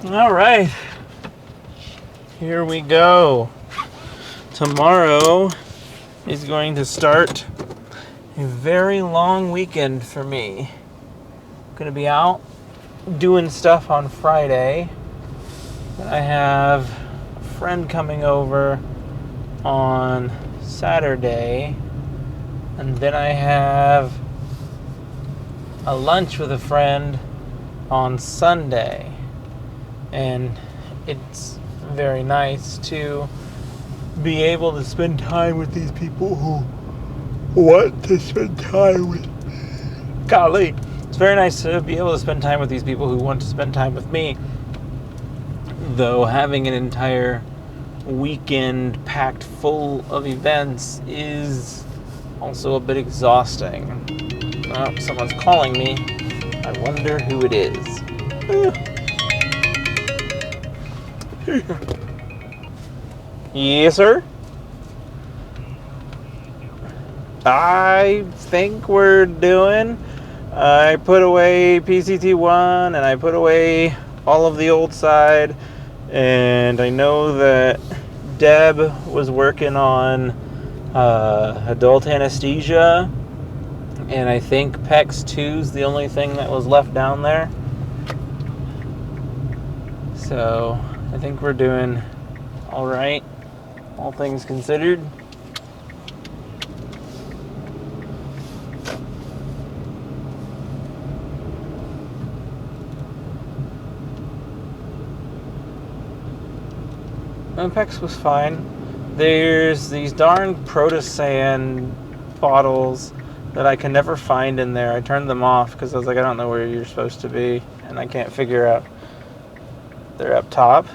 All right. Here we go. Tomorrow is going to start a very long weekend for me. I'm going to be out doing stuff on Friday. I have a friend coming over on Saturday. And then I have a lunch with a friend on Sunday. And it's very nice to be able to spend time with these people who want to spend time with me. Golly. It's very nice to be able to spend time with these people who want to spend time with me. Though having an entire weekend packed full of events is also a bit exhausting. Oh, someone's calling me. I wonder who it is. Yes, sir? I think we're doing. I put away PCT1 and I put away all of the old side. And I know that Deb was working on adult anesthesia. And I think PEX 2 is the only thing that was left down there. So I think we're doing all right, all things considered. PEX was fine. There's these darn Protosan bottles that I can never find in there. I turned them off because I was like, I don't know where you're supposed to be, and I can't figure out. They're up top.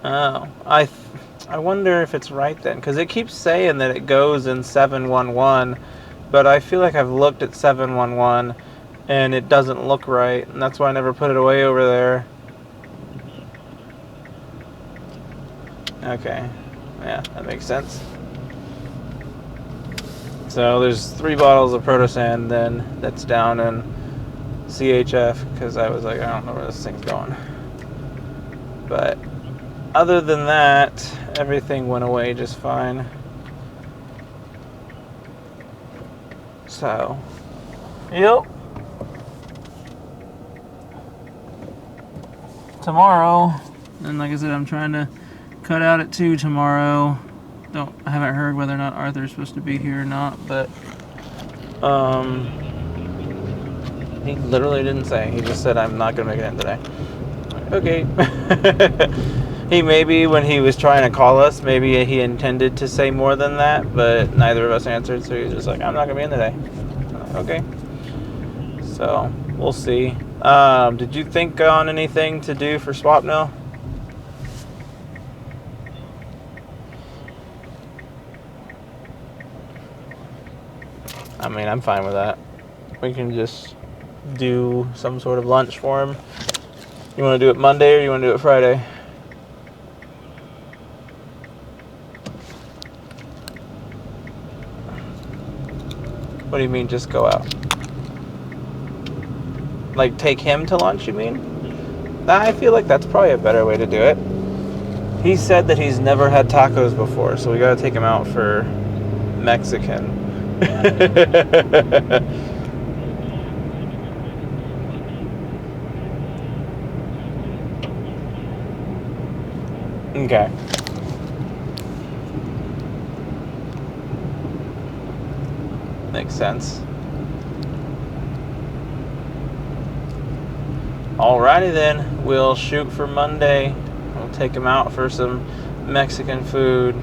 Oh, I wonder if it's right then, because it keeps saying that it goes in 711, but I feel like I've looked at 711 and it doesn't look right, and that's why I never put it away over there. Okay, yeah, that makes sense. So there's 3 bottles of Protosan then that's down in CHF, because I was like, I don't know where this thing's going. But other than that, everything went away just fine. So, yep. Tomorrow, and like I said, I'm trying to cut out at 2 tomorrow. I haven't heard whether or not Arthur's supposed to be here or not, but he literally didn't say. He just said, I'm not gonna make it in today. Okay. He maybe, when he was trying to call us, maybe he intended to say more than that, but neither of us answered, so he was just like, I'm not gonna be in today. Okay. So, we'll see. Did you think on anything to do for Swapno? I mean, I'm fine with that. We can just do some sort of lunch for him. You want to do it Monday or you want to do it Friday? What do you mean, just go out? Like, take him to lunch, you mean? I feel like that's probably a better way to do it. He said that he's never had tacos before, so we gotta take him out for Mexican. Okay. Makes sense. Alrighty then, we'll shoot for Monday. We'll take him out for some Mexican food.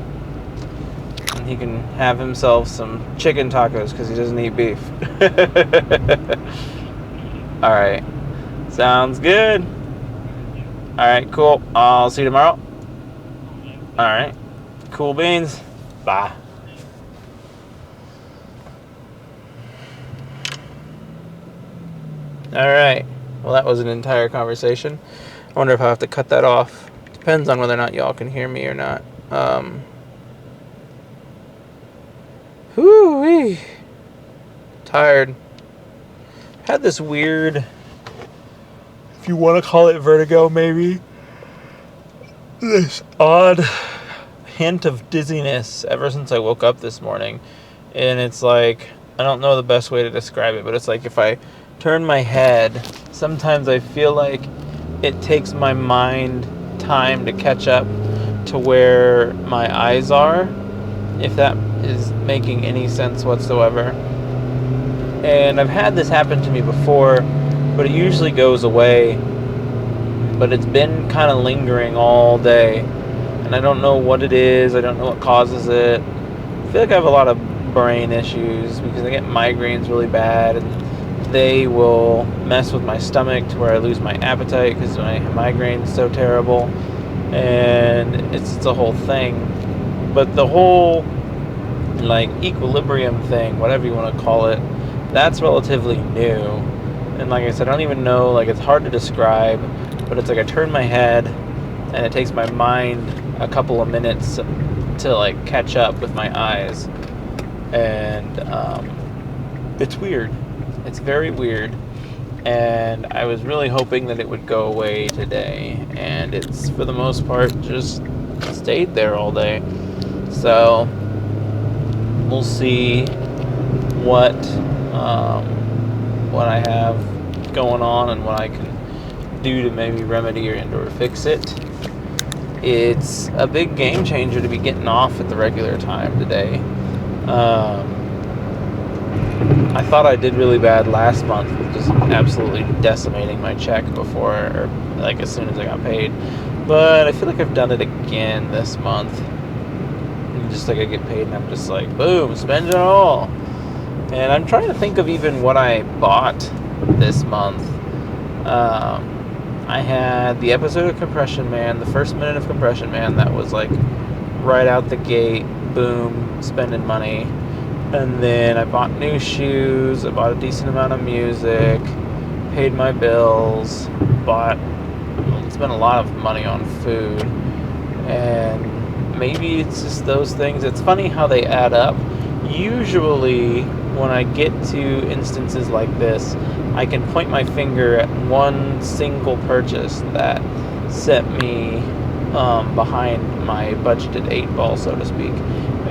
And he can have himself some chicken tacos because he doesn't eat beef. Alright. Sounds good. Alright, cool. I'll see you tomorrow. Alright. Cool beans. Bye. Alright. Well, that was an entire conversation. I wonder if I have to cut that off. Depends on whether or not y'all can hear me or not. Whoo-wee. Tired. Had this weird, if you want to call it vertigo maybe, this odd hint of dizziness ever since I woke up this morning. And it's like, I don't know the best way to describe it, but it's like if I turn my head, sometimes I feel like it takes my mind time to catch up to where my eyes are, if that is making any sense whatsoever. And I've had this happen to me before, but it usually goes away. But it's been kind of lingering all day, and I don't know what it is. I don't know what causes it. I feel like I have a lot of brain issues because I get migraines really bad, and they will mess with my stomach to where I lose my appetite because my migraine is so terrible, and it's a whole thing. But the whole like equilibrium thing, whatever you want to call it, that's relatively new. And like I said, I don't even know, like it's hard to describe, but it's like I turn my head and it takes my mind a couple of minutes to like catch up with my eyes. And it's weird. It's very weird. And I was really hoping that it would go away today. And it's, for the most part, just stayed there all day. So we'll see what I have going on and what I can do to maybe remedy or fix it. It's a big game changer to be getting off at the regular time today. I thought I did really bad last month with just absolutely decimating my check before, or like as soon as I got paid. But I feel like I've done it again this month. And just like I get paid and I'm just like, boom, spend it all. And I'm trying to think of even what I bought this month. I had the episode of Compression Man, the first minute of Compression Man, that was like right out the gate, boom, spending money. And then I bought new shoes, I bought a decent amount of music, paid my bills, spent a lot of money on food. And maybe it's just those things. It's funny how they add up. Usually when I get to instances like this, I can point my finger at one single purchase that set me behind my budgeted 8-ball, so to speak.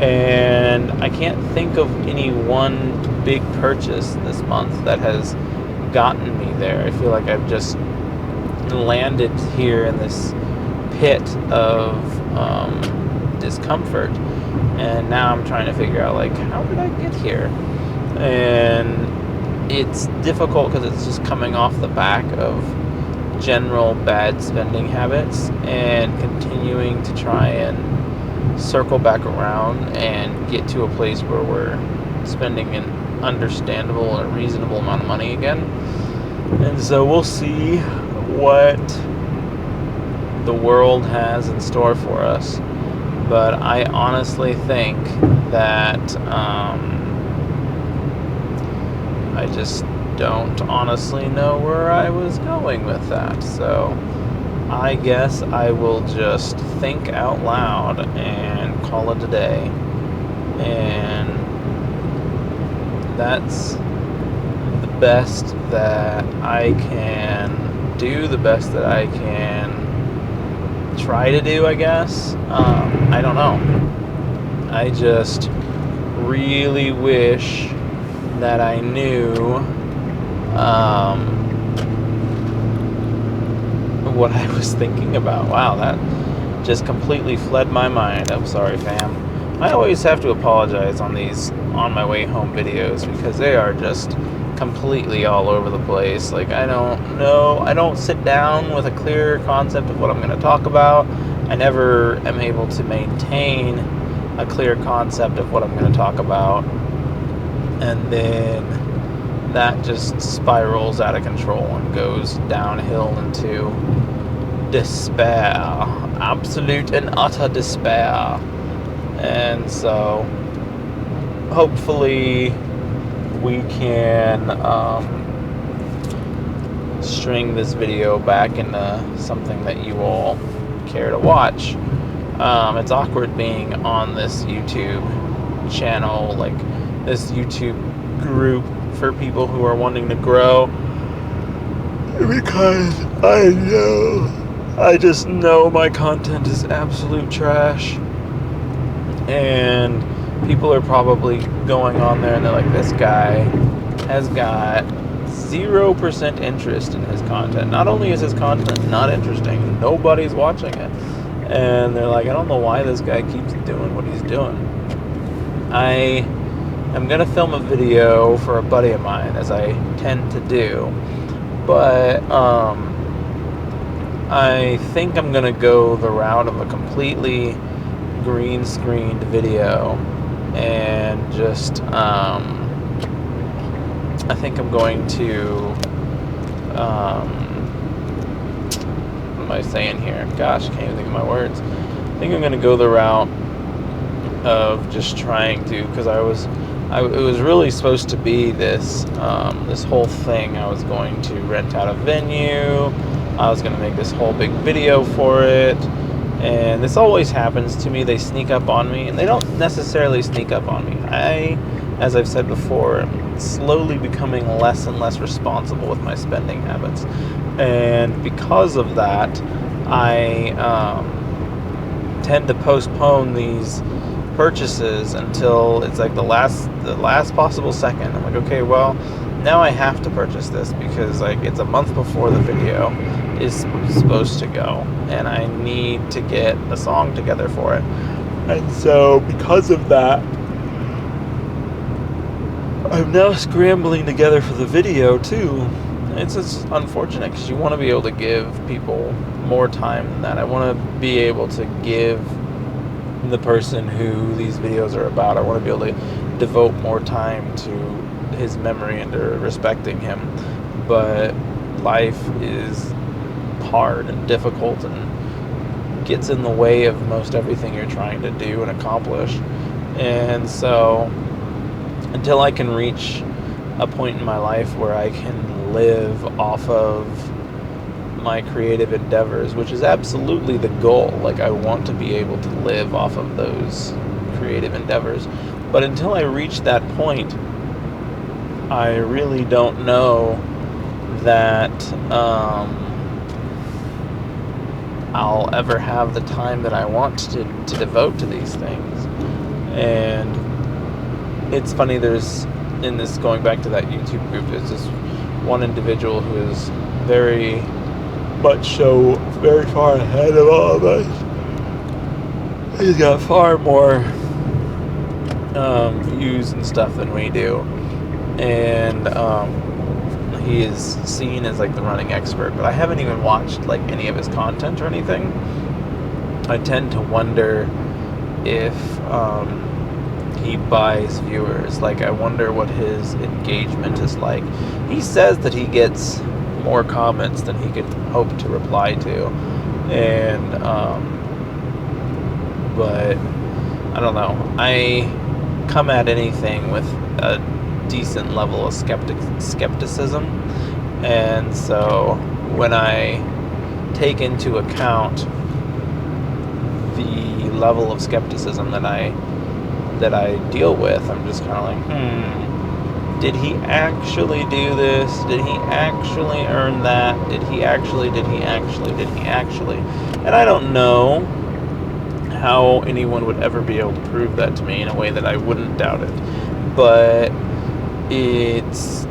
And I can't think of any one big purchase this month that has gotten me there. I feel like I've just landed here in this pit of discomfort. And now I'm trying to figure out, like, how did I get here? And it's difficult because it's just coming off the back of general bad spending habits and continuing to try and circle back around and get to a place where we're spending an understandable or reasonable amount of money again. And so we'll see what the world has in store for us. But I honestly think that I just don't honestly know where I was going with that. So I guess I will just think out loud and call it a day. And that's the best that I can do, the best that I can try to do, I guess. I don't know. I just really wish that I knew what I was thinking about. Wow, that just completely fled my mind. I'm sorry, fam. I always have to apologize on these on my way home videos because they are just completely all over the place. Like, I don't know. I don't sit down with a clear concept of what I'm going to talk about. I never am able to maintain a clear concept of what I'm going to talk about. And then that just spirals out of control and goes downhill into despair. Absolute and utter despair. And so hopefully we can string this video back into something that you all care to watch. It's awkward being on this YouTube channel, like this YouTube group for people who are wanting to grow, because I just know my content is absolute trash, and people are probably going on there and they're like, this guy has got 0% interest in his content. Not only is his content not interesting, nobody's watching it. And they're like, I don't know why this guy keeps doing what he's doing. I am going to film a video for a buddy of mine, as I tend to do. But I think I'm going to go the route of a completely green screened video, and just I think I'm going to what am I saying here? Gosh, I can't even think of my words. I think I'm going to go the route of just trying to, because it was really supposed to be this this whole thing. I was going to rent out a venue. I was going to make this whole big video for it. And this always happens to me. They sneak up on me, and they don't necessarily sneak up on me. As I've said before, am slowly becoming less and less responsible with my spending habits. And because of that, I tend to postpone these purchases until it's like the last possible second. I'm like, okay, well, now I have to purchase this because like it's a month before the video is supposed to go, and I need to get a song together for it. And so because of that, I'm now scrambling together for the video too. It's just unfortunate because you want to be able to give people more time than that. I want to be able to give the person who these videos are about, I want to be able to devote more time to his memory and to respecting him. But life is hard and difficult and gets in the way of most everything you're trying to do and accomplish. And so until I can reach a point in my life where I can live off of my creative endeavors, which is absolutely the goal. Like, I want to be able to live off of those creative endeavors. But until I reach that point, I really don't know that I'll ever have the time that I want to devote to these things. And it's funny, there's, in this, going back to that YouTube group, there's this one individual who is very much so very far ahead of all of us. He's got far more views and stuff than we do, and he is seen as like the running expert, but I haven't even watched like any of his content or anything. I tend to wonder if he buys viewers. Like, I wonder what his engagement is like. He says that he gets more comments than he could hope to reply to, and but I don't know. I come at anything with a decent level of skepticism, and so when I take into account the level of skepticism that I deal with, I'm just kind of like, did he actually do this? Did he actually earn that? Did he actually? And I don't know how anyone would ever be able to prove that to me in a way that I wouldn't doubt it. But it's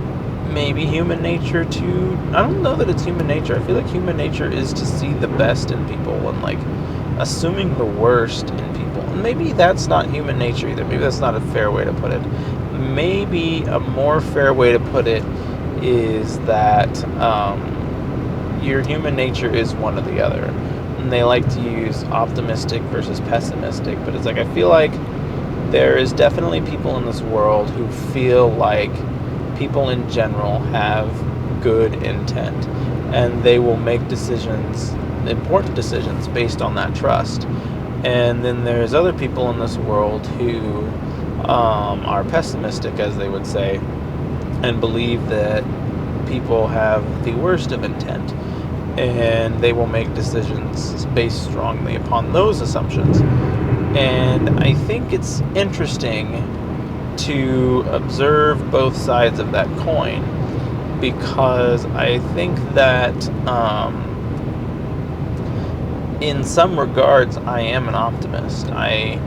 maybe human nature to, I don't know that it's human nature. I feel like human nature is to see the best in people and like assuming the worst in people. And maybe that's not human nature either. Maybe that's not a fair way to put it. Maybe a more fair way to put it is that your human nature is one or the other. And they like to use optimistic versus pessimistic, but it's like, I feel like there is definitely people in this world who feel like people in general have good intent, and they will make decisions, important decisions, based on that trust. And then there's other people in this world who are pessimistic, as they would say, and believe that people have the worst of intent, and they will make decisions based strongly upon those assumptions. And I think it's interesting to observe both sides of that coin, because I think that in some regards I am an optimist. I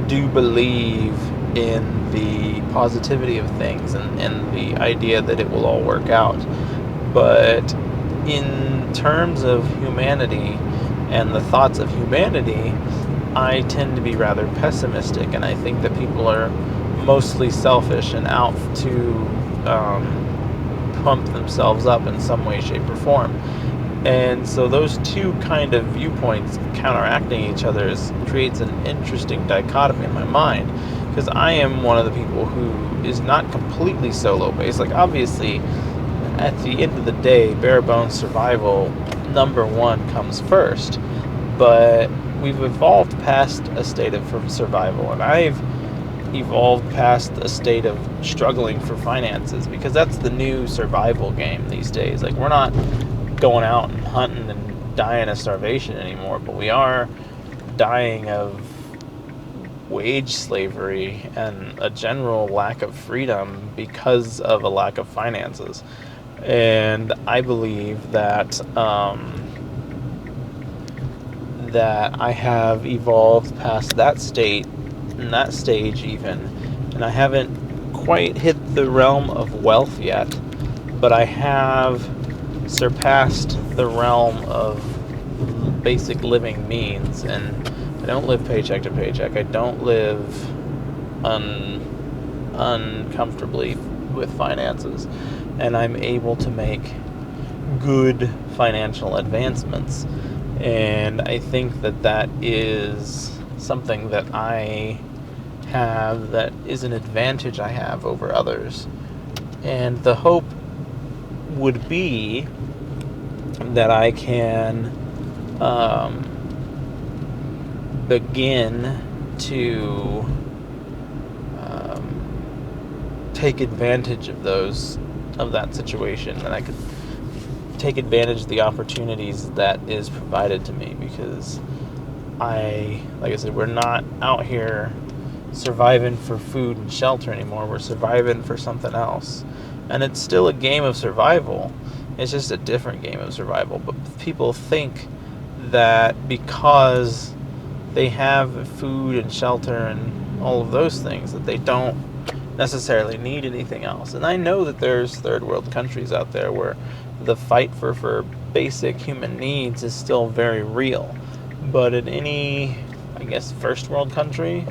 do believe in the positivity of things and the idea that it will all work out. But in terms of humanity and the thoughts of humanity, I tend to be rather pessimistic, and I think that people are mostly selfish and out to pump themselves up in some way, shape, or form. And so those two kind of viewpoints counteracting each other creates an interesting dichotomy in my mind, because I am one of the people who is not completely solo-based. Like, obviously, at the end of the day, bare bones survival, number one, comes first. But we've evolved past a state of survival, and I've evolved past a state of struggling for finances, because that's the new survival game these days. Like, we're not going out and hunting and dying of starvation anymore, but we are dying of wage slavery and a general lack of freedom because of a lack of finances. And I believe that that I have evolved past that state, and that stage even, and I haven't quite hit the realm of wealth yet, but I have surpassed the realm of basic living means, and I don't live paycheck to paycheck. I don't live uncomfortably with finances, and I'm able to make good financial advancements. And I think that that is something that I have, that is an advantage I have over others. And the hope would be that I can begin to take advantage of that situation, and I could take advantage of the opportunities that is provided to me, because like I said, we're not out here surviving for food and shelter anymore. We're surviving for something else, and it's still a game of survival. It's just a different game of survival. But people think that because they have food and shelter and all of those things, that they don't necessarily need anything else. And I know that there's third world countries out there where the fight for basic human needs is still very real. But in any, I guess, first world country,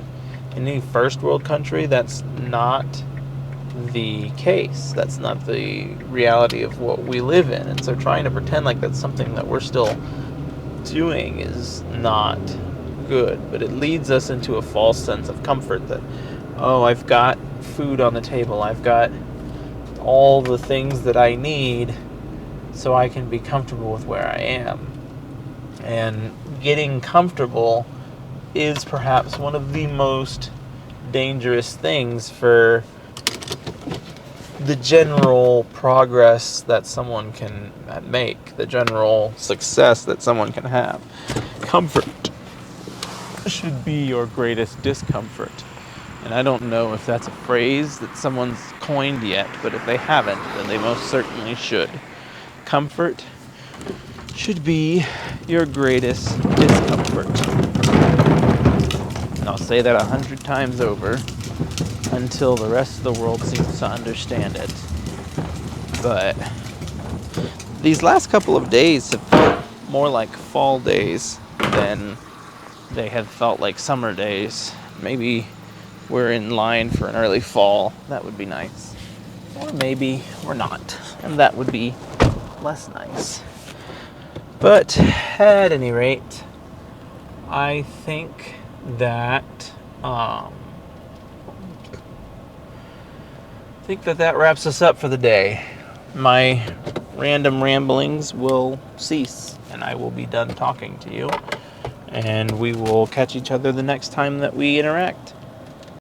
that's not the case. That's not the reality of what we live in. And so trying to pretend like that's something that we're still doing is not good. But it leads us into a false sense of comfort that, oh, I've got food on the table, I've got all the things that I need, so I can be comfortable with where I am. And getting comfortable is perhaps one of the most dangerous things for the general progress that someone can make, the general success that someone can have. Comfort should be your greatest discomfort. And I don't know if that's a phrase that someone's coined yet, but if they haven't, then they most certainly should. Comfort should be your greatest discomfort. And I'll say that 100 times over until the rest of the world seems to understand it. But these last couple of days have felt more like fall days than they have felt like summer days. Maybe we're in line for an early fall. That would be nice. Or maybe we're not, and that would be less nice. But at any rate, I think that that wraps us up for the day. My random ramblings will cease, and I will be done talking to you, and we will catch each other the next time that we interact.